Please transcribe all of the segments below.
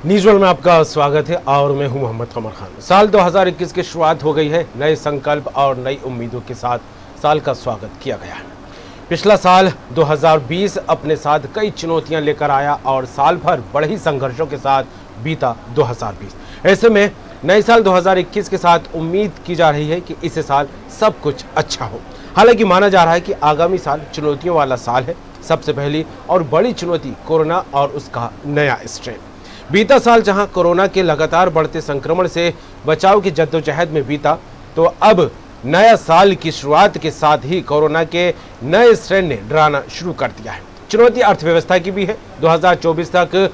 News world में आपका स्वागत है और मैं हूं मोहम्मद कमर खान। साल 2021 की शुरुआत हो गई है। नए संकल्प और नई उम्मीदों के साथ साल का स्वागत किया गया है। पिछला साल 2020 अपने साथ कई चुनौतियां लेकर आया और साल भर बड़े ही संघर्षों के साथ बीता 2020। ऐसे में नए साल 2021 के साथ उम्मीद की जा रही है कि इस साल सब कुछ अच्छा हो। हालांकि माना जा रहा है कि आगामी साल चुनौतियों वाला साल है। सबसे पहली और बड़ी चुनौती कोरोना और उसका नया स्ट्रेन। बीता साल जहां कोरोना के लगातार बढ़ते संक्रमण से बचाव की जद्दोजहद में बीता, तो अब नया साल की शुरुआत के साथ ही कोरोना के नए स्ट्रेन ने डराना शुरू कर दिया है। चुनौती अर्थव्यवस्था की भी है। 2024 तक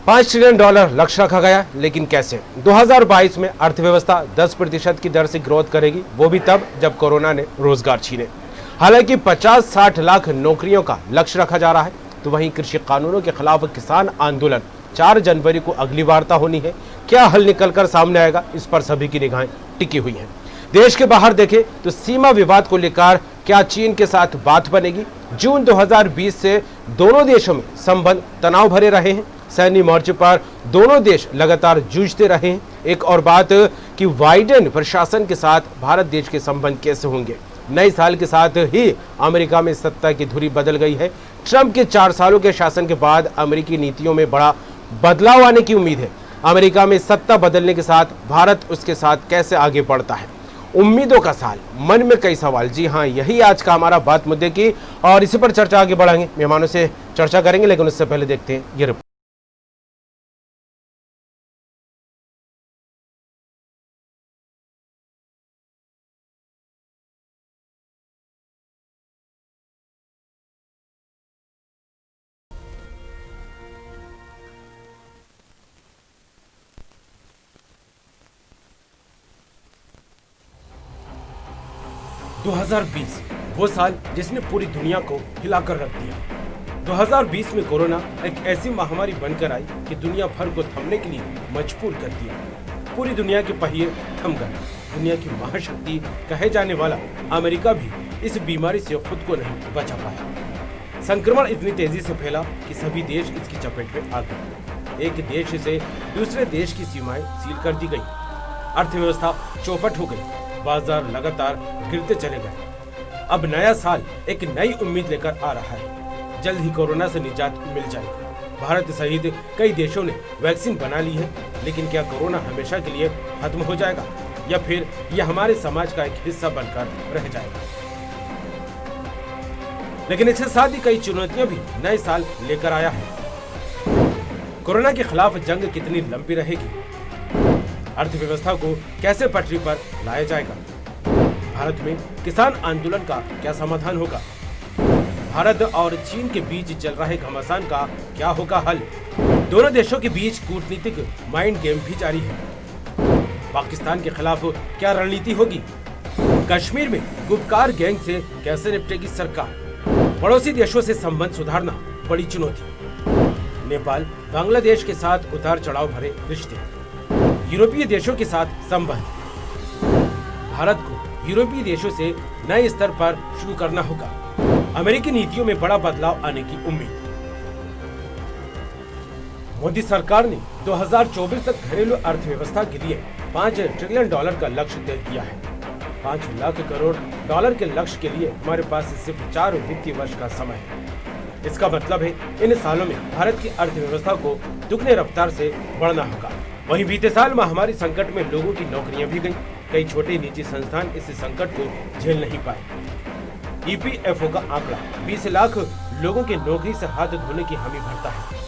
$5 ट्रिलियन लक्ष्य रखा गया, लेकिन कैसे? 2022 में अर्थव्यवस्था 10% की दर से ग्रोथ करेगी, वो भी तब जब कोरोना ने रोजगार छीने। हालांकि 50-60 लाख नौकरियों का लक्ष्य रखा जा रहा है। तो वहीं कृषि कानूनों के खिलाफ किसान आंदोलन 4 जनवरी को अगली वार्ता होनी है। क्या हल निकलकर सामने आएगा, इस पर सभी की निगाहें टिकी हुई हैं। देश के बाहर देखें तो सीमा विवाद को लेकर क्या चीन के साथ बात बनेगी? जून 2020 से दोनों देशों में संबंध तनाव भरे रहे हैं। सैन्य मोर्चे पर दोनों देश लगातार जूझते रहे हैं। एक और बात कि बाइडेन प्रशासन के साथ भारत देश के संबंध कैसे होंगे? नए साल के साथ ही अमेरिका में सत्ता की धुरी बदल गई है। ट्रंप के 4 सालों के शासन के बाद अमेरिकी नीतियों में बड़ा बदलाव आने की उम्मीद है। अमेरिका में सत्ता बदलने के साथ भारत उसके साथ कैसे आगे बढ़ता है? उम्मीदों का साल, मन में कई सवाल। जी हाँ, यही आज का हमारा बात मुद्दे की, और इसी पर चर्चा आगे बढ़ाएंगे, मेहमानों से चर्चा करेंगे। लेकिन उससे पहले देखते हैं ये रिपोर्ट। 2020 वो साल जिसने पूरी दुनिया को हिलाकर रख दिया। 2020 में कोरोना एक ऐसी महामारी बनकर आई कि दुनिया भर को थमने के लिए मजबूर कर दिया। पूरी दुनिया के पहिए थम गए। दुनिया की महाशक्ति कहे जाने वाला अमेरिका भी इस बीमारी से खुद को नहीं बचा पाया। संक्रमण इतनी तेजी से फैला कि सभी देश इसकी चपेट में आ गए। एक देश से दूसरे देश की सीमाएं सील कर दी गई। अर्थव्यवस्था चौपट हो गई। बाजार लगातार गिरते चले गए। अब नया साल एक नई उम्मीद लेकर आ रहा है। जल्द ही कोरोना से निजात मिल जाएगी। भारत सहित कई देशों ने वैक्सीन बना ली है, लेकिन क्या कोरोना हमेशा के लिए खत्म हो जाएगा या फिर यह हमारे समाज का एक हिस्सा बनकर रह जाएगा? लेकिन इसके साथ ही कई चुनौतियां भी नए साल लेकर आया है। कोरोना के खिलाफ जंग कितनी लंबी रहेगी? अर्थव्यवस्था को कैसे पटरी पर लाया जाएगा? भारत में किसान आंदोलन का क्या समाधान होगा? भारत और चीन के बीच चल रहे घमासान का क्या होगा हल? दोनों देशों के बीच कूटनीतिक माइंड गेम भी जारी है। पाकिस्तान के खिलाफ क्या रणनीति होगी? कश्मीर में गुपकार गैंग से कैसे निपटेगी सरकार? पड़ोसी देशों से संबंध सुधारना बड़ी चुनौती। नेपाल बांग्लादेश के साथ उतार चढ़ाव भरे रिश्ते। यूरोपीय देशों के साथ संबंध। भारत को यूरोपीय देशों से नए स्तर पर शुरू करना होगा। अमेरिकी नीतियों में बड़ा बदलाव आने की उम्मीद। मोदी सरकार ने 2024 तक घरेलू अर्थव्यवस्था के लिए $5 ट्रिलियन का लक्ष्य तय किया है। $5 लाख करोड़ के लक्ष्य के लिए हमारे पास सिर्फ 4 वित्तीय वर्ष का समय है। इसका मतलब है इन सालों में भारत की अर्थव्यवस्था को दुगने रफ्तार से बढ़ना होगा। वहीं बीते साल महामारी संकट में लोगों की नौकरियां भी गईं। कई छोटे निजी संस्थान इस संकट को झेल नहीं पाए। ईपीएफओ का आंकड़ा 20 लाख लोगों के नौकरी से हाथ धोने की हामी भरता है।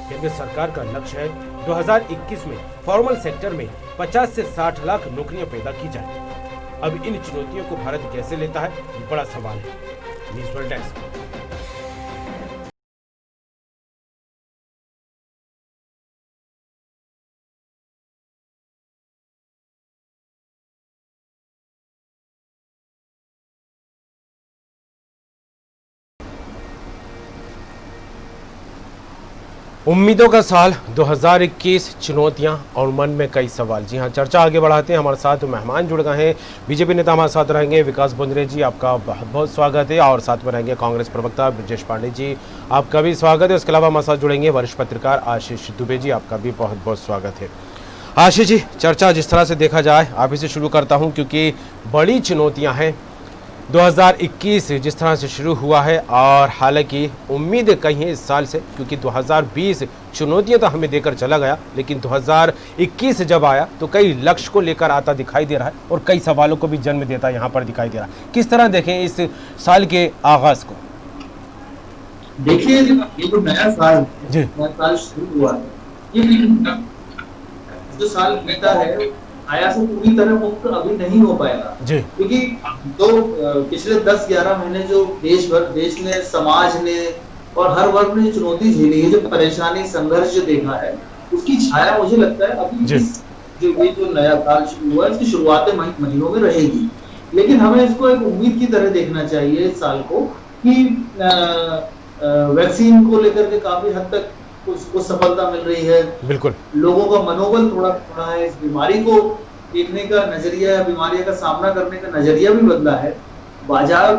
केंद्र सरकार का लक्ष्य है 2021 में फॉर्मल सेक्टर में 50 से 60 लाख नौकरियां पैदा की जाए। अब इन चुनौतियों को भारत कैसे लेता है, ये बड़ा सवाल है। News world desk. उम्मीदों का साल 2021, चुनौतियां और मन में कई सवाल। जी हां, चर्चा आगे बढ़ाते हैं। हमारे साथ मेहमान जुड़ गए हैं। बीजेपी नेता हमारे साथ रहेंगे विकास बोंद्रे जी, आपका बहुत बहुत स्वागत है। और साथ में रहेंगे कांग्रेस प्रवक्ता ब्रजेश पांडे जी, आपका भी स्वागत है। उसके अलावा हमारे साथ जुड़ेंगे वरिष्ठ पत्रकार आशीष दुबे जी, आपका भी बहुत बहुत स्वागत है। आशीष जी, चर्चा जिस तरह से देखा जाए, आप इसे शुरू करता हूँ क्योंकि बड़ी चुनौतियाँ हैं। 2021 जिस तरह से शुरू हुआ है और हालांकि उम्मीद कही है इस साल से, क्योंकि 2020 चुनौतियां तो हमें देकर चला गया, लेकिन 2021 जब आया तो कई लक्ष्य को लेकर आता दिखाई दे रहा है और कई सवालों को भी जन्म देता यहाँ पर दिखाई दे रहा है। किस तरह देखें इस साल के आगाज को? देखिए, ये जो नया साल शुरू हुआ है, ये जो साल बीता है आया से पूरी तरह मुक्त अभी नहीं हो पाएगा, क्योंकि तो पिछले 10-11 महीने जो देश ने, समाज ने और हर वर्ग ने चुनौती झेली है, जो परेशानी, संघर्ष जो देखा है, उसकी छाया मुझे लगता है अभी जो नया साल शुरू हुआ है इसकी शुरुआती महीनों में रहेगी। लेकिन हमें इसको एक उम्मीद की तरह देखना चाहिए इस साल को, कि वैक्सीन को लेकर के काफी हद तक उसको सफलता मिल रही है। बिल्कुल, लोगों का मनोबल थोड़ा थोड़ा है, इस बीमारी को देखने का नजरिया, बीमारी का सामना करने का नजरिया भी बदला है, बाजार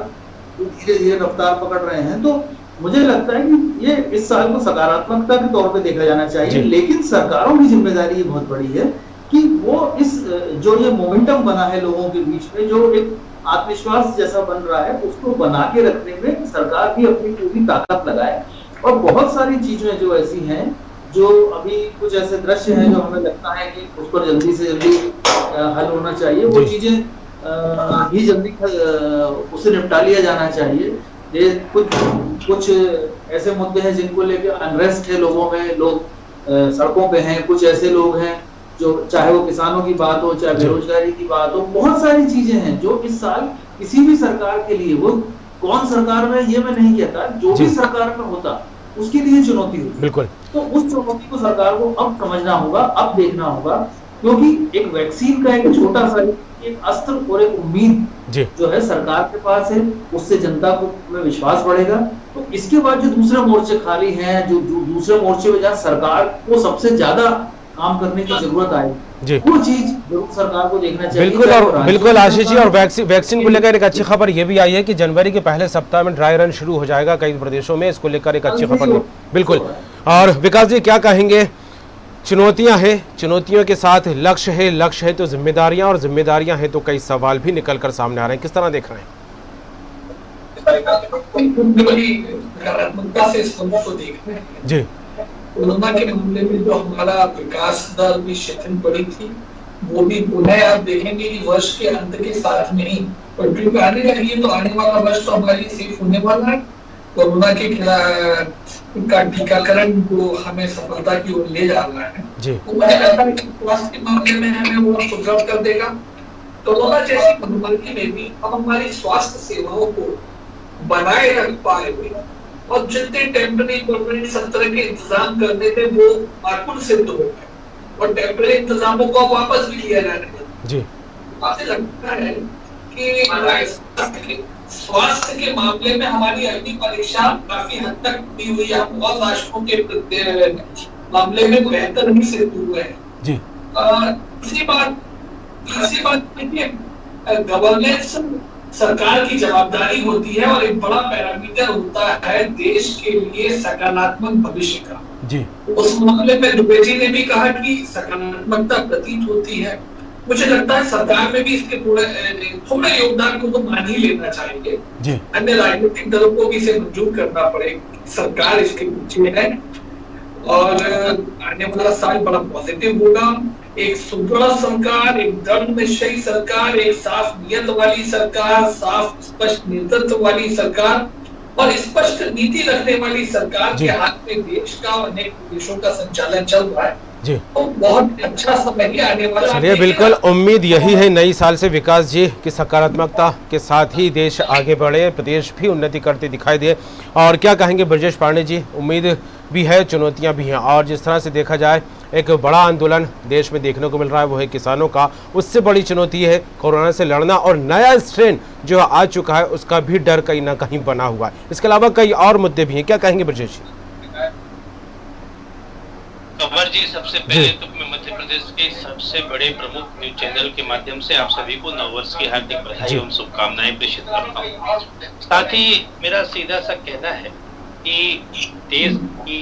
धीरे धीरे रफ्तार पकड़ रहे हैं। तो मुझे लगता है कि ये इस साल को सकारात्मकता के तौर पे देखा जाना चाहिए। लेकिन सरकारों की जिम्मेदारी ये बहुत बड़ी है कि वो इस जो ये मोमेंटम बना है लोगों के बीच में, जो एक आत्मविश्वास जैसा बन रहा है, उसको बना के रखने में सरकार भी अपनी पूरी ताकत लगाए। और बहुत सारी चीजें जो ऐसी हैं, जो अभी कुछ ऐसे दृश्य हैं जो हमें लगता है कि उस पर जल्दी से जल्दी हल होना चाहिए, वो चीजें भी जल्दी उसे निपटा लिया जाना चाहिए। ये कुछ ऐसे मुद्दे हैं जिनको लेकर अनरेस्ट है लोगों में, लोग सड़कों पे हैं, कुछ ऐसे लोग हैं जो, चाहे वो किसानों की बात हो, चाहे बेरोजगारी की बात हो, बहुत सारी चीजें हैं जो इस साल किसी भी सरकार के लिए, वो कौन सरकार में ये मैं नहीं कहता, जो भी सरकार में होता उसके लिए चुनौती होती। बिल्कुल, तो उस चुनौती को सरकार को अब समझना होगा, अब देखना होगा, क्योंकि एक वैक्सीन का एक छोटा सा एक अस्त्र और एक उम्मीद जो है सरकार के पास है, उससे जनता को में विश्वास बढ़ेगा। तो इसके बाद जो दूसरे मोर्चे खाली हैं, जो दूसरे मोर्चे में जहाँ सरकार को सबसे ज्यादा काम करने की जरूरत आए, वो चीज जरूर सरकार को देखना चाहिए। बिल्कुल, और बिल्कुल आशीष जी, और वैक्सीन को लेकर एक अच्छी खबर ये भी आई है कि जनवरी के पहले सप्ताह में ड्राई रन शुरू हो जाएगा कई प्रदेशों में। इसको लेकर एक अच्छी खबर। बिल्कुल, और विकास जी क्या कहेंगे? चुनौतियां हैं, चुनौतियों के साथ लक्ष्य है तो जिम्मेदारियां, और जिम्मेदारियां हैं तो कई सवाल भी निकल कर सामने आ रहे हैं। किस तरह देख रहे हैं? जी, कोरोना के मामले में जो हमारा विकास दर भी शिथिल पड़ी थी, वो भी पुनः आप देखेंगे कि वर्ष के अंत के साथ में ही पटरी पे आने लगी है। तो आने वाला वर्ष तो हमारी सेफ होने वाला है। कोरोना के का टीकाकरण को हमें सफलता की ओर ले जा रहा है, तो मुझे लगता है कि स्वास्थ्य के मामले में हमें वो सुदृढ़ कर देगा। कोरोना जैसी महामारी में भी हम हमारी स्वास्थ्य सेवाओं को बनाए रख पाएंगे, और जितने टेम्परेरी परमानेंट सत्र के इंतजाम करने थे वो माकूल सिद्ध हो गए, और टेम्परेरी इंतजामों को वापस भी लिया जाने लगा। मुझे लगता है कि स्वास्थ्य के मामले में हमारी अग्नि परीक्षा काफी हद तक दी हुई है। बहुत राष्ट्रों के मामले में बेहतर ही सिद्ध हुए हैं। तीसरी बात देखिए, गवर्नेंस सरकार की जवाबदारी होती है, और एक बड़ा पैरामीटर होता है देश के लिए सकारात्मक भविष्य का। उस मामले में दुबे जी ने भी कहा कि सकारात्मकता प्रतीत होती है। मुझे लगता है सरकार में भी इसके थोड़े योगदान को तो मान ही लेना चाहिए। अन्य राजनीतिक दलों को भी इसे मंजूर करना पड़ेगा, सरकार इसके पीछे है, और आने वाला साल बड़ा पॉजिटिव होगा। एक सुदृढ़ सरकार, एक दृढ़ निश्चयी सरकार, एक साफ नियत वाली सरकार, साफ स्पष्ट नेतृत्व वाली सरकार, और स्पष्ट नीति रखने वाली सरकार के हाथ में देश का और अनेक देशों का संचालन चल रहा है। तो बहुत अच्छा समय आने वाला। चलिए, बिल्कुल उम्मीद यही है नई साल से विकास जी की सकारात्मकता के साथ ही देश आगे बढ़े, प्रदेश भी उन्नति करते दिखाई दे। और क्या कहेंगे ब्रजेश पांडे जी? उम्मीद भी है, चुनौतियां भी हैं, और जिस तरह से देखा जाए एक बड़ा आंदोलन देश में देखने को मिल रहा है, वो है किसानों का। उससे बड़ी चुनौती है कोरोना से लड़ना, और नया स्ट्रेन जो आ चुका है उसका भी डर कहीं ना कहीं बना हुआ है। इसके अलावा कई और मुद्दे भी हैं। क्या कहेंगे ब्रजेश जी? जी, सबसे पहले तो मैं मध्य प्रदेश के सबसे बड़े प्रमुख न्यूज चैनल के माध्यम से आप सभी को नववर्ष की हार्दिक बधाई एवं शुभकामनाएं प्रेषित करता हूँ। साथ ही मेरा सीधा सा कहना है कि देश की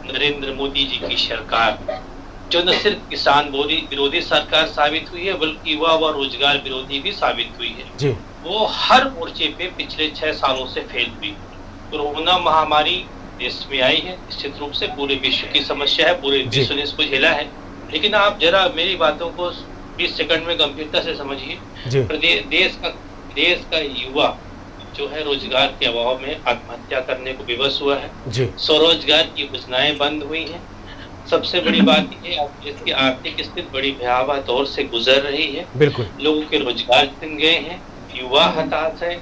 नरेंद्र मोदी जी की सरकार, जो न सिर्फ किसान विरोधी सरकार साबित हुई है बल्कि युवा व रोजगार विरोधी भी साबित हुई है जी। वो हर मोर्चे पे पिछले 6 सालों से फेल हुई। कोरोना महामारी देश में आई है, निश्चित रूप से पूरे विश्व की समस्या है, पूरे विश्व ने इसको झेला है, लेकिन आप जरा मेरी बातों को 20 सेकंड में गंभीरता से समझिए। देश का युवा जो है रोजगार के अभाव में आत्महत्या करने को विवश हुआ है, स्वरोजगार की योजनाएं बंद हुई हैं। सबसे बड़ी बात यह है देश की आर्थिक स्थिति बड़ी भयावह दौर से गुजर रही है, बिल्कुल लोगों के रोजगार छिन गए हैं, युवा हताश है।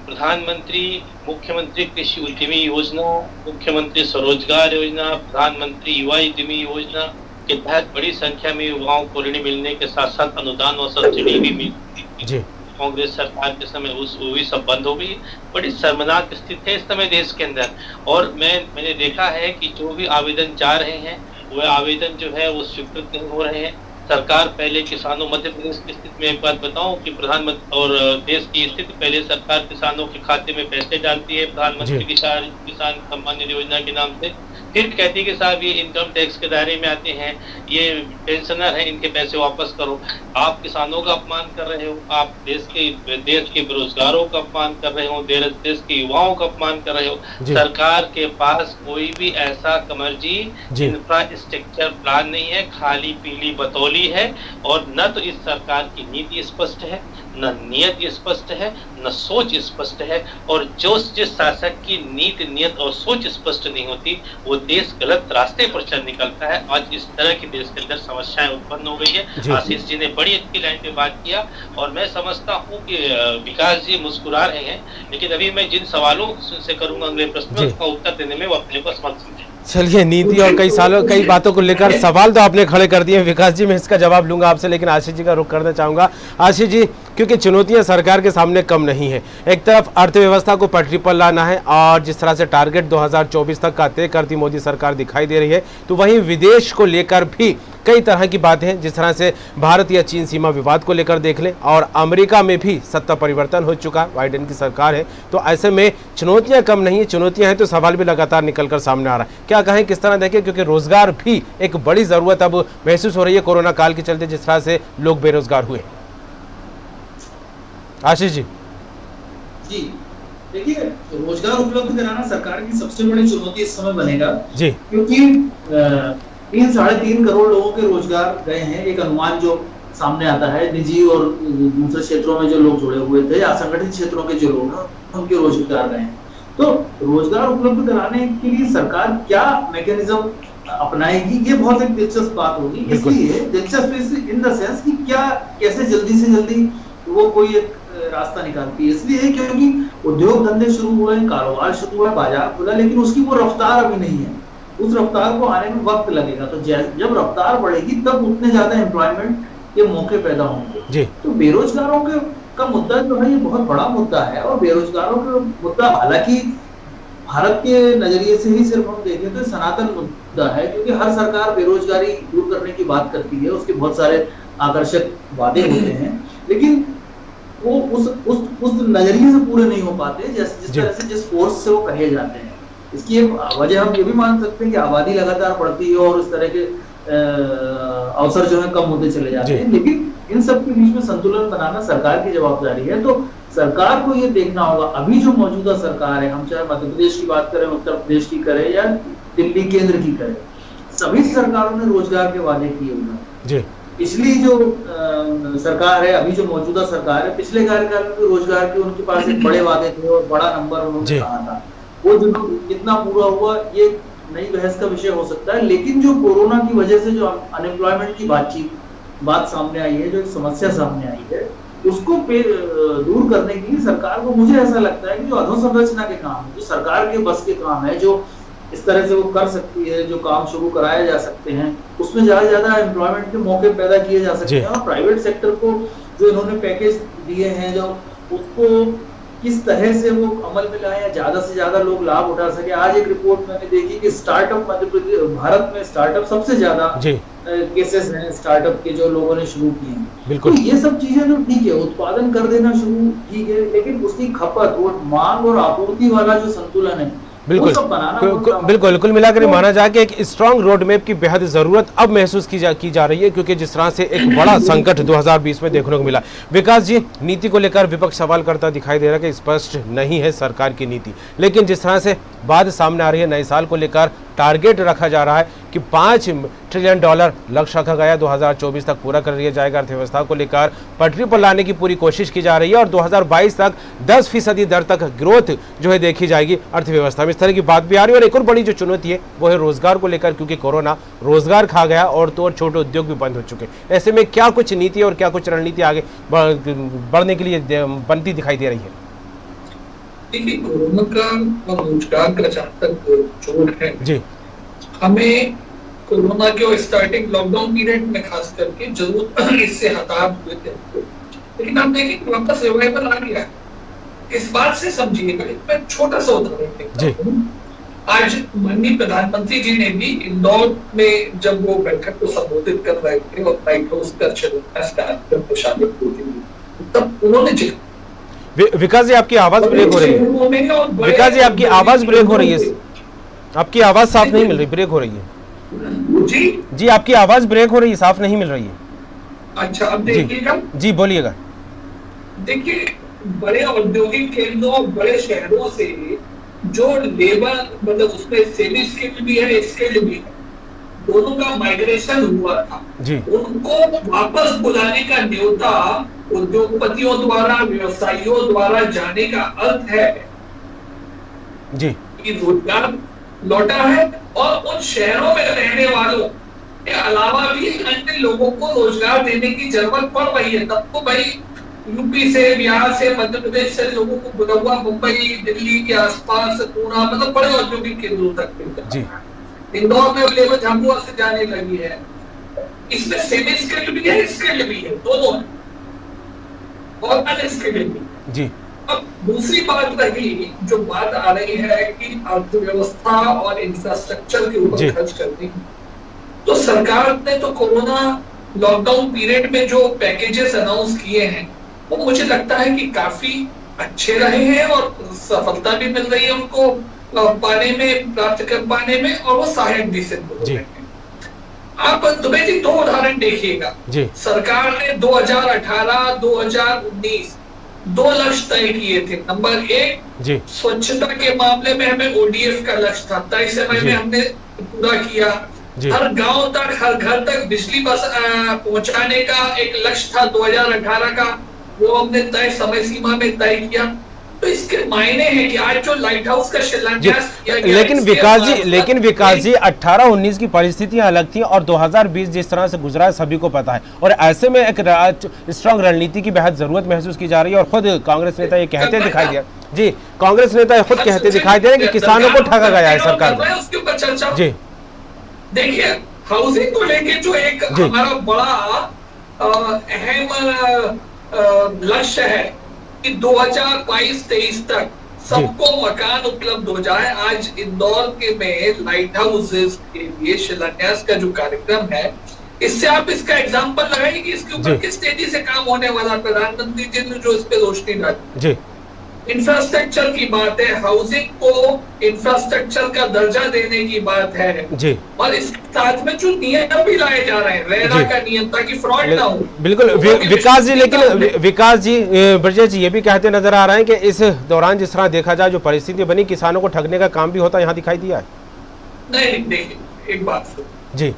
प्रधानमंत्री मुख्यमंत्री कृषि उद्यमी योजना, मुख्यमंत्री स्वरोजगार योजना, प्रधानमंत्री युवा उद्यमी योजना के तहत बड़ी संख्या में युवाओं को ऋण मिलने के साथ साथ अनुदान और सब्सिडी भी मिलती थी। कांग्रेस सरकार के समय वो भी सब बंद हो गई। बड़ी शर्मनाक स्थिति है इस समय देश के अंदर। और मैंने देखा है कि जो भी आवेदन जा रहे हैं वह आवेदन जो है वो स्वीकृत नहीं हो रहे हैं। सरकार पहले किसानों, मध्य प्रदेश की स्थिति में एक बात बताऊं कि प्रधानमंत्री और देश की स्थिति, पहले सरकार किसानों के खाते में पैसे डालती है प्रधानमंत्री किसान सम्मान निधि योजना के नाम से, फिर कहती है कि साहब ये इनकम टैक्स के दायरे में आते हैं, ये पेंशनर हैं, इनके पैसे वापस करो। आप किसानों का अपमान कर रहे हो, आप देश के बेरोजगारों का अपमान कर रहे हो, देश के युवाओं का अपमान कर रहे हो। सरकार के पास कोई भी ऐसा कमर्जी इंफ्रास्ट्रक्चर प्लान नहीं है, खाली पीली बतौली है। और न तो इस सरकार की नीति स्पष्ट है, न नियत स्पष्ट है, न सोच स्पष्ट है। और जिस शासक की नीति, नियत और सोच स्पष्ट नहीं होती वो देश गलत रास्ते पर चल निकलता है। आज इस तरह की देश के अंदर समस्याएं उत्पन्न हो गई है। आशीष जी ने बड़ी अच्छी लाइन पे बात किया और मैं समझता हूँ कि विकास जी मुस्कुरा रहे हैं, लेकिन अभी मैं जिन सवालों से करूंगा अगले प्रश्न उसका उत्तर देने में वो अपने को समर्थ समझे। चलिए, नीति और कई बातों को लेकर सवाल तो आपने खड़े कर दिए विकास जी, मैं इसका जवाब लूंगा आपसे, लेकिन आशीष जी का रुख करना चाहूंगा। आशीष जी, क्योंकि चुनौतियां सरकार के सामने कम नहीं है, एक तरफ अर्थव्यवस्था को पटरी पर लाना है और जिस तरह से टारगेट 2024 तक का तय करती मोदी सरकार दिखाई दे रही है, तो वहीं विदेश को लेकर भी कई तरह की बातें हैं। जिस तरह से भारत या चीन सीमा विवाद को लेकर देख लें, और अमेरिका में भी सत्ता परिवर्तन हो चुका है, बाइडेन की सरकार है, तो ऐसे में चुनौतियां कम नहीं है। चुनौतियां हैं तो सवाल भी लगातार निकलकर सामने आ रहा है। क्या कहें, किस तरह देखें, क्योंकि रोजगार भी एक बड़ी जरूरत अब महसूस हो रही है कोरोना काल के चलते, जिस तरह से लोग बेरोजगार हुए। आशीष जी। जी देखिए, रोजगार उपलब्ध कराना सरकार की सबसे बड़ी चुनौती इस समय बनेगा जी, क्योंकि 3-3.5 करोड़ लोगों के रोजगार गए हैं। एक अनुमान जो सामने आता है, निजी और दूसरे क्षेत्रों में जो लोग जुड़े हुए थे, असंगठित क्षेत्रों के जो लोग हैं उनके रोजगार गए हैं। तो रोजगार उपलब्ध कराने के लिए सरकार क्या मैकेनिज्म अपनाएगी, ये बहुत एक दिलचस्प बात होगी। इसलिए दिलचस्प इन द सेंस कि क्या कैसे जल्दी से जल्दी वो कोई एक रास्ता निकालती है। इसलिए क्योंकि उद्योग धंधे शुरू हुए, कारोबार शुरू हुआ, बाजार खुला, लेकिन उसकी वो रफ्तार अभी नहीं है। उस रफ्तार को आने में वक्त लगेगा। तो जब रफ्तार बढ़ेगी तब उतने ज्यादा एम्प्लॉयमेंट के मौके पैदा होंगे। तो बेरोजगारों का मुद्दा जो है ये बहुत बड़ा मुद्दा है। और बेरोजगारों का मुद्दा हालांकि भारत के नजरिए से ही सिर्फ हम देखें तो सनातन मुद्दा है, क्योंकि हर सरकार बेरोजगारी दूर करने की बात करती है, उसके बहुत सारे आकर्षक वादे होते हैं, लेकिन वो उस नजरिए से पूरे नहीं हो पाते जिस तरह से, जिस फोर्स से वो कहे जाते हैं। इसकी एक वजह हम ये भी मान सकते हैं कि आबादी लगातार बढ़ती है और इस तरह के अवसर जो है कम होते चले जाते हैं। लेकिन इन सब के बीच में संतुलन बनाना सरकार की जवाबदारी है। तो सरकार को ये देखना होगा, अभी जो मौजूदा सरकार है, हम चाहे मध्य प्रदेश की बात करें, उत्तर प्रदेश की करें या दिल्ली केंद्र की करें, सभी सरकारों ने रोजगार के वादे किए हुए हैं। पिछली जो सरकार है, अभी जो मौजूदा सरकार है, पिछले कार्यकाल में रोजगार के उनके पास एक बड़े वादे थे और बड़ा नंबर उन्होंने कहा था। वो जो कितना पूरा हुआ ये नई बहस का विषय हो सकता है। लेकिन जो कोरोना की वजह से जो अनएम्प्लॉयमेंट की बात सामने आई है, जो समस्या सामने आई है, उसको दूर करने के लिए सरकार को, मुझे ऐसा लगता है कि जो अधोसंरचना के काम है, जो सरकार के बस के काम है, जो इस तरह से वो कर सकती है, जो काम शुरू कराए जा सकते हैं, उसमें ज्यादा एम्प्लॉयमेंट के मौके पैदा किए जा सकते हैं। और प्राइवेट सेक्टर को जो इन्होंने पैकेज दिए हैं, जो उसको किस तरह से वो अमल में लाए या ज्यादा से ज्यादा लोग लाभ उठा सके। आज एक रिपोर्ट मैंने देखी कि स्टार्टअप मध्य प्रदेश, भारत में स्टार्टअप सबसे ज्यादा केसेस हैं स्टार्टअप के जो लोगों ने शुरू किए हैं। बिल्कुल। तो ये सब चीजें तो ठीक है, उत्पादन कर देना शुरू ठीक है, लेकिन उसकी खपत और मांग और आपूर्ति वाला जो संतुलन है बिल्कुल बिल्कुल कुल मिलाकर माना जाए कि एक स्ट्रांग रोड मैप की बेहद जरूरत अब महसूस की जा रही है, क्योंकि जिस तरह से एक बड़ा संकट 2020 में देखने को मिला। विकास जी, नीति को लेकर विपक्ष सवाल करता दिखाई दे रहा है कि स्पष्ट नहीं है सरकार की नीति, लेकिन जिस तरह से बात सामने आ रही है, नए साल को लेकर टारगेट रखा जा रहा है कि $5 ट्रिलियन लक्ष्य रखा गया 2024 तक पूरा कर लिया जाएगा। अर्थव्यवस्था को लेकर पटरी पर लाने की पूरी कोशिश की जा रही है और 2022 तक 10% दर तक ग्रोथ जो है देखी जाएगी अर्थव्यवस्था में। इस तरह की बात भी आ रही है। और एक और बड़ी जो चुनौती है वो है रोजगार को लेकर, क्योंकि कोरोना रोजगार खा गया और तो और छोटे उद्योग भी बंद हो चुके। ऐसे में क्या कुछ नीति और क्या कुछ रणनीति आगे बढ़ने के लिए बनती दिखाई दे रही है? देखिए, कोरोना का और रोजगार का जहाँ तक जोड़ है जी, हमें कोरोना के और स्टार्टिंग लॉकडाउन पीरियड में खास करके जरूर इससे हताश हुए थे, लेकिन आप देखिए वापस रिवाइवल आ गया। इस बात से समझिएगा, मैं छोटा सा उदाहरण देता हूं। आज माननीय प्रधानमंत्री जी ने भी इंदौर में जब वो बैठक को संबोधित कर रहे थे और लाइट हाउस का कार्यक्रम में शामिल हुए, तब उन्होंने विकास जी आपकी आवाज ब्रेक हो रही है। विकास जी आपकी आवाज ब्रेक हो रही है, आपकी आवाज साफ नहीं मिल रही, ब्रेक हो रही है। जी आपकी आवाज ब्रेक हो रही है, साफ नहीं मिल रही है। अच्छा, अब देखिएगा। जी बोलिएगा। देखिए, बड़े औद्योगिक केंद्रों, बड़े शहरों से जो लेबर, मतलब उसमें सेमी स्किल्ड भी है, स्किल्ड भी है, दोनों का माइग्रेशन हुआ था जी। उनको वापस बुलाने का न्योता उद्योगपतियों द्वारा, व्यवसायियों द्वारा जाने का अर्थ है जी कि रोजगार लौटा है और उन शहरों में रहने वालों के अलावा भी अन्य लोगों को रोजगार देने की जरूरत पड़ रही है। तब तो भाई यूपी से, बिहार से, मध्य प्रदेश से लोगों को बुला हुआ मुंबई, दिल्ली के आसपास, पूना, मतलब बड़े औद्योगिक केंद्रों तक जी। इंदौर में लेबर झाबुआ से जाने लगी है। इसमें सेमी स्किल्ड भी है, स्किल्ड भी है, दोनों है और अनस्किल्ड भी जी। अब दूसरी बात रही, जो बात आ रही है कि अर्थव्यवस्था और इंफ्रास्ट्रक्चर के ऊपर खर्च करनी, तो सरकार ने तो कोरोना लॉकडाउन पीरियड में जो पैकेजेस अनाउंस किए हैं वो मुझे लगता है कि काफी अच्छे रहे हैं और सफलता भी मिल रही है उनको पाने में, प्राप्त कर पाने में, और वो सहायक भी सिद्ध हो रहे हैं। आप दुबे जी दो उदाहरण देखिएगा। सरकार ने 2018, 2019 दो लक्ष्य तय किए थे। नंबर 1, स्वच्छता के मामले में हमें ODF का लक्ष्य था, तय समय में हमने पूरा किया। हर गांव तक, हर घर तक बिजली बस पहुंचाने का एक लक्ष्य था 2018 का, वो हमने तय समय सीमा में तय किया। तो इसके मायने हैं कि आज जो लाइट हाउस का शिलान्यास किया गया, लेकिन विकास जी 18-19 की परिस्थितियां अलग थी और 2020 जिस तरह से गुजरा है सभी को पता है, और ऐसे में एक स्ट्रांग रणनीति की बेहद जरूरत महसूस की जा रही है। और खुद कांग्रेस नेता ये कहते दिखाई दिया जी, कांग्रेस नेता खुद कहते दिखाई दे रहे हैं कि किसानों को ठगा गया है सरकार ने। उसके ऊपर चर्चा जी। देखिए, हाउसिंग को लेके जो एक हमारा बड़ा अहम लक्ष्य है कि 2022-23 तक सबको मकान उपलब्ध हो जाए। आज इंदौर के में लाइट हाउसेस के लिए शिलान्यास का जो कार्यक्रम है, इससे आप इसका एग्जांपल लगाइए कि इसके ऊपर किस तेजी से काम होने वाला। प्रधानमंत्री जी ने जो इस पे रोशनी डाली, इंफ्रास्ट्रक्चर की बात है, हाउसिंग को इंफ्रास्ट्रक्चर का दर्जा देने की बात है जी। और इसके साथ में जो नियम भी लाए जा रहे हैं, रेरा का नियम, ताकि फ्रॉड ना हो। बिल्कुल विकास जी, लेकिन विकास जी, ब्रजेश जी ये भी कहते नजर आ रहे हैं कि इस दौरान जिस तरह देखा जाए जो परिस्थिति बनी, किसानों को ठगने का काम भी होता यहाँ दिखाई दिया है। नहीं, देखिए एक बात जी,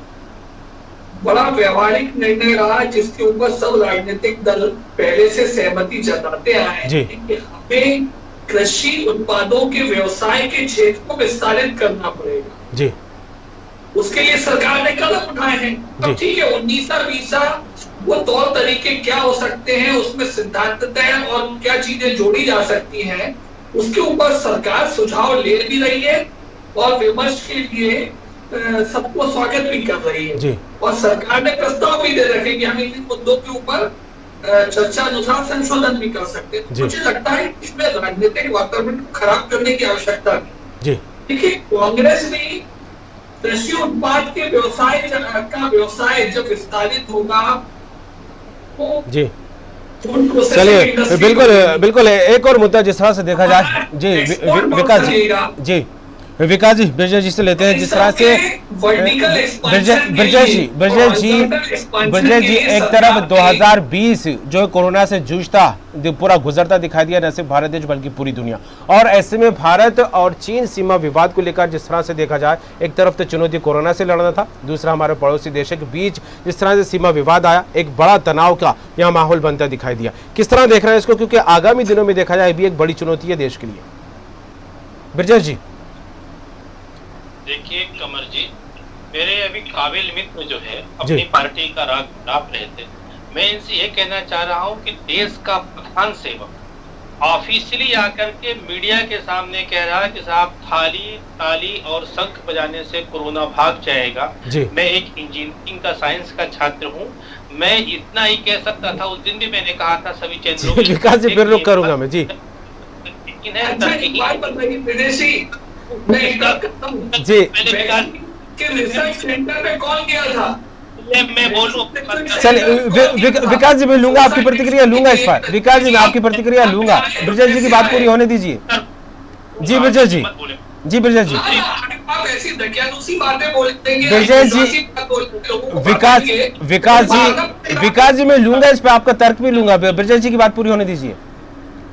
बड़ा व्यवहारिक निर्णय रहा जिसके ऊपर सब राजनीतिक दल पहले से सहमति जताते आए हैं कि हमें कृषि उत्पादों के व्यवसाय के क्षेत्र को विस्तारित करना पड़ेगा जी। उसके लिए सरकार ने कदम उठाए हैं। अब ठीक है, 19-20 वो तौर तरीके क्या हो सकते हैं, उसमें सिद्धांत तय और क्या चीजें जोड़ी जा सकती हैं, उसके ऊपर सरकार सुझाव ले भी रही है और विमर्श के लिए सबको स्वागत भी कर रही है। और सरकार ने प्रस्ताव भी दे रखे कि हम इन मुद्दों के ऊपर चर्चा अनुसार संशोधन भी कर सकते हैं। मुझे लगता है इसमें राजनीतिक वातावरण को खराब करने की आवश्यकता नहीं। देखिए, कांग्रेस भी कृषि उत्पाद के व्यवसाय जब विस्तारित होगा तो जी, चलिए बिल्कुल एक और मुद्दा जिस तरह से देखा जाए जी विकास जी विकास जी बिरजा जी से लेते हैं। जिस तरह से बिरजा जी एक तरफ 2020 जो कोरोना से जूझता पूरा गुजरता दिखाई दिया, न सिर्फ भारत देश बल्कि पूरी दुनिया, और ऐसे में भारत और चीन सीमा विवाद को लेकर जिस तरह से देखा जाए, एक तरफ तो चुनौती कोरोना से लड़ना था, दूसरा हमारे पड़ोसी देशों के बीच जिस तरह से सीमा विवाद आया, एक बड़ा तनाव का यहाँ माहौल बनता दिखाई दिया। किस तरह देख रहे हैं इसको, क्योंकि आगामी दिनों में देखा जाए भी एक बड़ी चुनौती है देश के लिए। बिरजा जी देखिए कमर जी, मेरे अभी काबिल मित्र जो है अपनी पार्टी का राग डाप रहे थे, मैं इनसे ये कहना चाह रहा हूँ कि देश का प्रधान सेवक ऑफिशियली आकर के मीडिया के सामने कह रहा है कि साहब थाली ताली और शंख बजाने से कोरोना भाग जाएगा। मैं एक इंजीनियरिंग का साइंस का छात्र हूँ, मैं इतना ही कह सकता था। उस दिन भी मैंने कहा था सभी चैनलों विकास जी फिर रुक करूंगा मैं जी जी के रिसर्च सेंटर में कौन गया था, मैं बोलूं। चलिए विकास जी मैं लूंगा आपकी प्रतिक्रिया, लूंगा इस पर। विकास जी मैं आपकी प्रतिक्रिया लूंगा, बिरजा जी की बात पूरी होने दीजिए। जी बिरजा जी, जी बिरजा जी, आप ऐसी दकियानूसी बातें बोलते हैं। बिरजा जी, विकास जी मैं लूंगा इस पर, आपका तर्क भी लूंगा। बिरजा जी की बात पूरी होने दीजिए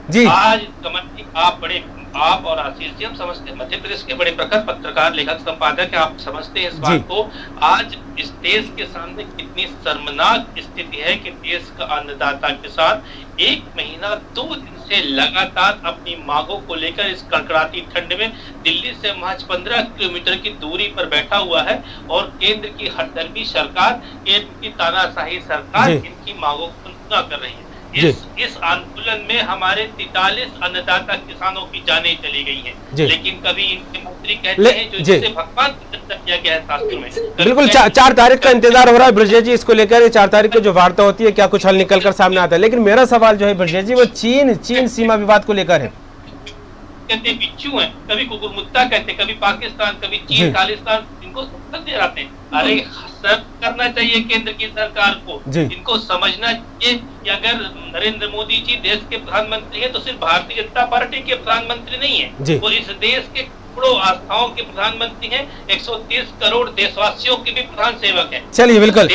जी। आज कमल जी आप और आशीष जी हम समझते हैं, मध्य प्रदेश के बड़े प्रखर पत्रकार लेखक संपादक है, आप समझते हैं इस बात को। आज इस देश के सामने कितनी शर्मनाक स्थिति है कि देश का अन्नदाता किसान 1 महीना 2 दिन से लगातार अपनी मांगों को लेकर इस कड़कड़ाती ठंड में दिल्ली से महज 15 किलोमीटर की दूरी पर बैठा हुआ है, और केंद्र की हठधर्मी सरकार, केंद्र की तानाशाही सरकार इनकी मांगों को पूरा कर रही है। इस आंदोलन में हमारे 43 अन्नदाता किसानों की जानें चली गई हैं, लेकिन कभी इनके मंत्री कहते हैं जो जिसे भगवान किया गया है शास्त्रों में। बिल्कुल 4 तारीख का इंतजार हो रहा है बिरजा जी इसको लेकर। 4 तारीख को जो वार्ता होती है, क्या कुछ हल निकल कर सामने आता है। लेकिन मेरा सवाल जो है बिरजा जी वो चीन सीमा विवाद को लेकर है। कहते बिच्छू हैं, कभी कुकुरमुत्ता कहते, कभी पाकिस्तान, कभी चीन, खालिस्तान, इनको सब दे जाते हैं। अरे सब करना चाहिए केंद्र की सरकार को, इनको समझना चाहिए कि अगर नरेंद्र मोदी जी देश के प्रधानमंत्री हैं तो सिर्फ भारतीय जनता पार्टी के प्रधानमंत्री नहीं है, वो इस देश के करोड़ों आस्थाओं के प्रधानमंत्री हैं, 130 करोड़ देशवासियों के भी प्रधान सेवक हैं। चलिए बिल्कुल,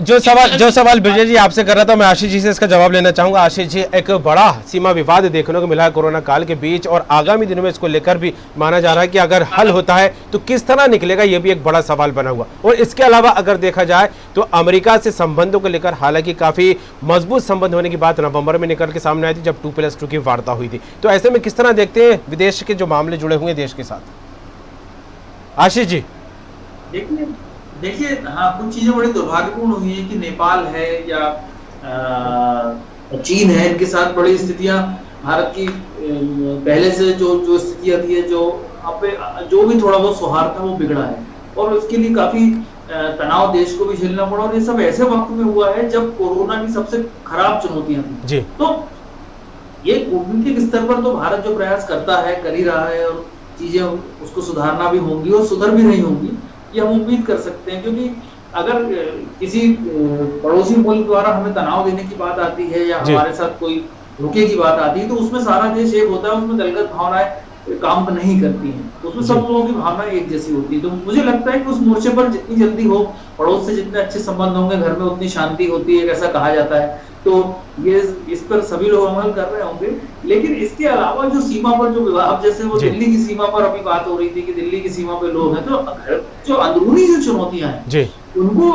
जो सवाल बिरजा जी आपसे कर रहा था, मैं आशीष जी से इसका जवाब लेना चाहूंगा। आशीष जी, एक बड़ा सीमा विवाद देखने को मिला है कोरोना काल के बीच, और आगामी दिनों में इसको लेकर भी माना जा रहा है कि अगर हल होता है तो किस तरह निकलेगा, ये भी एक बड़ा सवाल बना हुआ। और इसके अलावा अगर देखा जाए तो अमेरिका से संबंधों को लेकर हालांकि काफी मजबूत संबंध होने की बात नवंबर में निकल के सामने आई थी, जब 2+2 की वार्ता हुई थी। तो ऐसे में किस तरह देखते हैं विदेश के जो मामले जुड़े हुए देश के साथ। आशीष जी देखिए हाँ, कुछ चीजें बड़ी दुर्भाग्यपूर्ण हुई है कि नेपाल है या चीन है, इनके साथ बड़ी स्थितियां भारत की पहले से जो स्थितियां थी, जो भी थोड़ा बहुत सौहार्द था वो बिगड़ा है, और उसके लिए काफी तनाव देश को भी झेलना पड़ा। और ये सब ऐसे वक्त में हुआ है जब कोरोना की सबसे खराब चुनौतियां थी। तो ये कूटनीतिक स्तर पर तो भारत जो प्रयास करता है, कर ही रहा है, और चीजें उसको सुधारना भी होंगी और सुधर भी रही होंगी, ये हम उम्मीद कर सकते हैं। क्योंकि अगर किसी पड़ोसी मुल्क द्वारा हमें तनाव देने की बात आती है या हमारे साथ कोई रुके की बात आती है, तो उसमें सारा देश एक होता है, उसमें दलगत भावनाएं काम नहीं करती हैं, उसमें सब लोगों की भावना एक जैसी होती है। तो मुझे लगता है कि उस मोर्चे पर जितनी जल्दी हो, पड़ोस से जितने अच्छे संबंध होंगे, घर में उतनी शांति होती है, ऐसा कहा जाता है। तो ये इस पर सभी लोग अमल कर रहे होंगे। लेकिन इसके अलावा जो सीमा पर जो विवाद, जैसे वो दिल्ली की सीमा पर अभी बात हो रही थी कि दिल्ली की सीमा पे लोग हैं, तो जो अंदरूनी जो चुनौतियां हैं उनको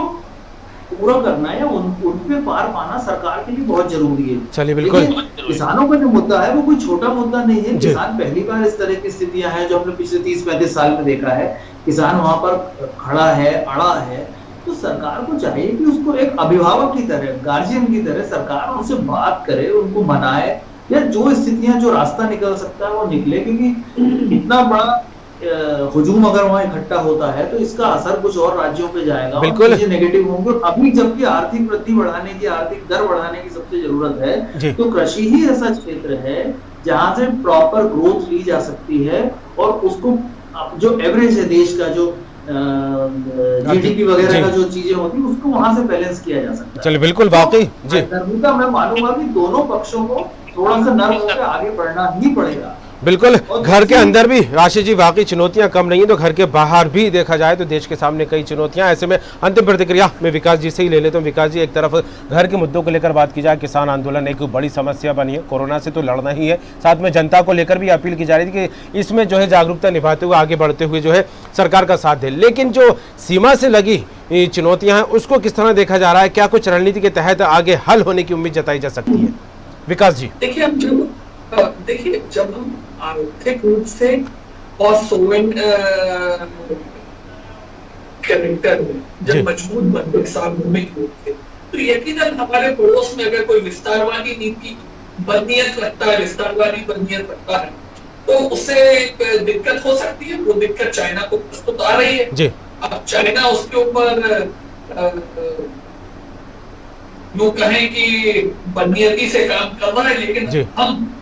पूरा करना है, उन पे पार पाना सरकार के लिए बहुत जरूरी है। चलिए बिल्कुल, किसानों का जो मुद्दा है वो कोई छोटा मुद्दा नहीं है। किसान पहली बार इस तरह की स्थितियां हैं जो हमने पिछले 30-35 साल में देखा है। किसान वहां पर खड़ा है, अड़ा है, तो सरकार को चाहिए कि उसको एक अभिभावक की तरह, गार्जियन की तरह सरकार उनसे बात करे, उनको मनाए, या जो स्थितियां, जो रास्ता निकल सकता है वो निकले। क्योंकि इतना बड़ा हुजूम अगर वहां इकट्ठा होता है तो इसका असर कुछ और राज्यों पे जाएगा, बिल्कुल चीजें नेगेटिव होंगी। और अभी जबकि आर्थिक वृद्धि बढ़ाने की, आर्थिक दर बढ़ाने की सबसे जरूरत है, तो कृषि ही ऐसा क्षेत्र है जहां से प्रॉपर ग्रोथ ली जा सकती है और उसको जो एवरेज है देश का, जो जीडीपी वगैरह का जो चीजें होती है, उसको वहां से बैलेंस किया जा सकता है। चलिए बिल्कुल, वाकई जी, नर्मदा मैं मानूंगा कि दोनों पक्षों को थोड़ा सा नर्म होकर आगे बढ़ना ही पड़ेगा। बिल्कुल। घर के अंदर भी राशि जी वाकई चुनौतियां कम नहीं है, तो घर के बाहर भी देखा जाए तो देश के सामने कई चुनौतियां। ऐसे में अंतिम प्रतिक्रिया में विकास जी से ही ले लेता हूं। विकास जी, एक तरफ घर के मुद्दों को लेकर बात की जाए, किसान आंदोलन एक बड़ी समस्या बनी है, कोरोना से तो लड़ना ही है, साथ में जनता को लेकर भी अपील की जा रही थी कि इसमें जो है जागरूकता निभाते हुए आगे बढ़ते हुए जो है सरकार का साथ दे। लेकिन जो सीमा से लगी चुनौतियां हैं उसको किस तरह देखा जा रहा है? क्या कुछ रणनीति के तहत आगे हल होने की उम्मीद जताई जा सकती है? विकास जी। देखिए, जब हम आर्थिक रूप से और सोवेन कैरेक्टर में जब मजबूत बनते सार्वभौमिक रूप से, तो यकीनन हमारे पड़ोस में अगर कोई विस्तारवादी नीति बदनीयत रखता है, विस्तारवादी बदनीयत रखता है, तो उससे दिक्कत हो सकती है। वो दिक्कत चाइना को प्रस्तुत आ रही है जी। अब चाइना उसके ऊपर यूं कहें कि बदनीयती से काम कर रहा है, लेकिन हम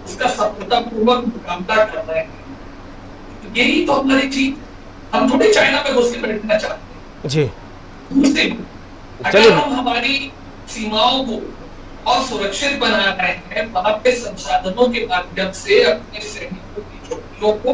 उसका सफलतापूर्वक मुकाबला कर रहे हैं। यही तो हमारी चीज, हम थोड़ी चाइना में घुस के बैठना चाहते हैं जी। दूसरी, अगर हम हमारी सीमाओं को और सुरक्षित बना रहे हैं, वहां पे संसाधनों के माध्यम से अपने सैनिकों की चौकियों को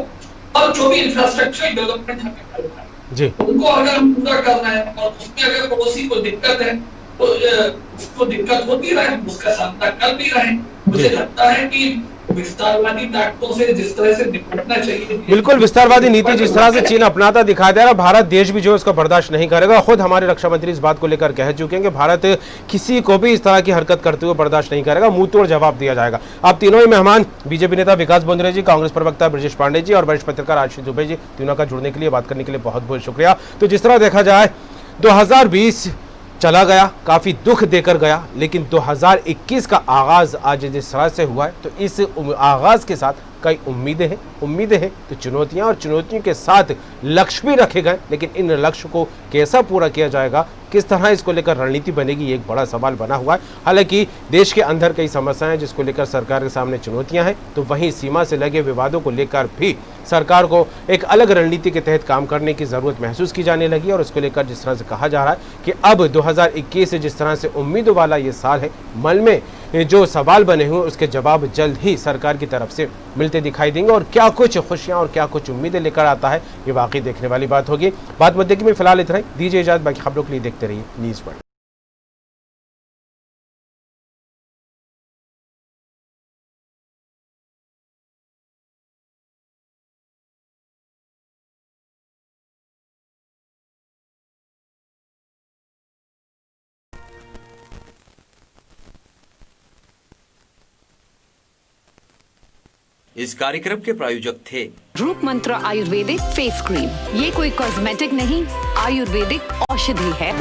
और जो भी इंफ्रास्ट्रक्चर डेवलपमेंट हमें करना है जी, उनको अगर हम पूरा कर रहे हैं और उसमें अगर पड़ोसी को दिक्कत है तो उसको दिक्कत होती रहे, उसका सामना कर भी रहे। मुझे लगता है कि विस्तारवादी ताकतों से जिस तरह से निपटना चाहिए, बिल्कुल विस्तारवादी नीति जिस तरह से चीन अपनाता दिखाई दे रहा, भारत देश भी जो है उसको बर्दाश्त नहीं करेगा। खुद हमारे रक्षा मंत्री इस बात को लेकर कह चुके हैं कि भारत किसी को भी इस तरह की हरकत करते हुए बर्दाश्त नहीं करेगा, मुंह तोड़ जवाब दिया जाएगा। आप तीनों ही मेहमान, बीजेपी नेता विकास बोंद्रे जी, कांग्रेस प्रवक्ता ब्रजेश पांडे जी और वरिष्ठ पत्रकार आशीष दुबे जी, तीनों का जुड़ने के लिए, बात करने के लिए बहुत बहुत शुक्रिया। तो जिस तरह देखा जाए 2020 चला गया, काफ़ी दुख देकर गया, लेकिन 2021 का आगाज़ आज जिस तरह से हुआ है, तो इस आगाज़ के साथ कई उम्मीदें हैं तो चुनौतियां, और चुनौतियों के साथ लक्ष्य भी रखे गए, लेकिन इन लक्ष्य को कैसा पूरा किया जाएगा, किस तरह इसको लेकर रणनीति बनेगी, ये एक बड़ा सवाल बना हुआ है। हालांकि देश के अंदर कई समस्याएं हैं जिसको लेकर सरकार के सामने चुनौतियां हैं, तो वहीं सीमा से लगे विवादों को लेकर भी सरकार को एक अलग रणनीति के तहत काम करने की ज़रूरत महसूस की जाने लगी। और इसको लेकर जिस तरह से कहा जा रहा है कि अब 2021 जिस तरह से उम्मीदों वाला ये साल है, मन में जो सवाल बने हुए उसके जवाब जल्द ही सरकार की तरफ से मिलते दिखाई देंगे, और क्या कुछ खुशियां और क्या कुछ उम्मीदें लेकर आता है, ये वाकई देखने वाली बात होगी। बात मुद्दे की में फिलहाल इतना ही, दीजिए इजाजत, बाकी खबरों के लिए देखते रहिए न्यूज़ वर्ल्ड। इस कार्यक्रम के प्रायोजक थे रूप मंत्र आयुर्वेदिक फेस क्रीम। ये कोई कॉस्मेटिक नहीं, आयुर्वेदिक औषधि है।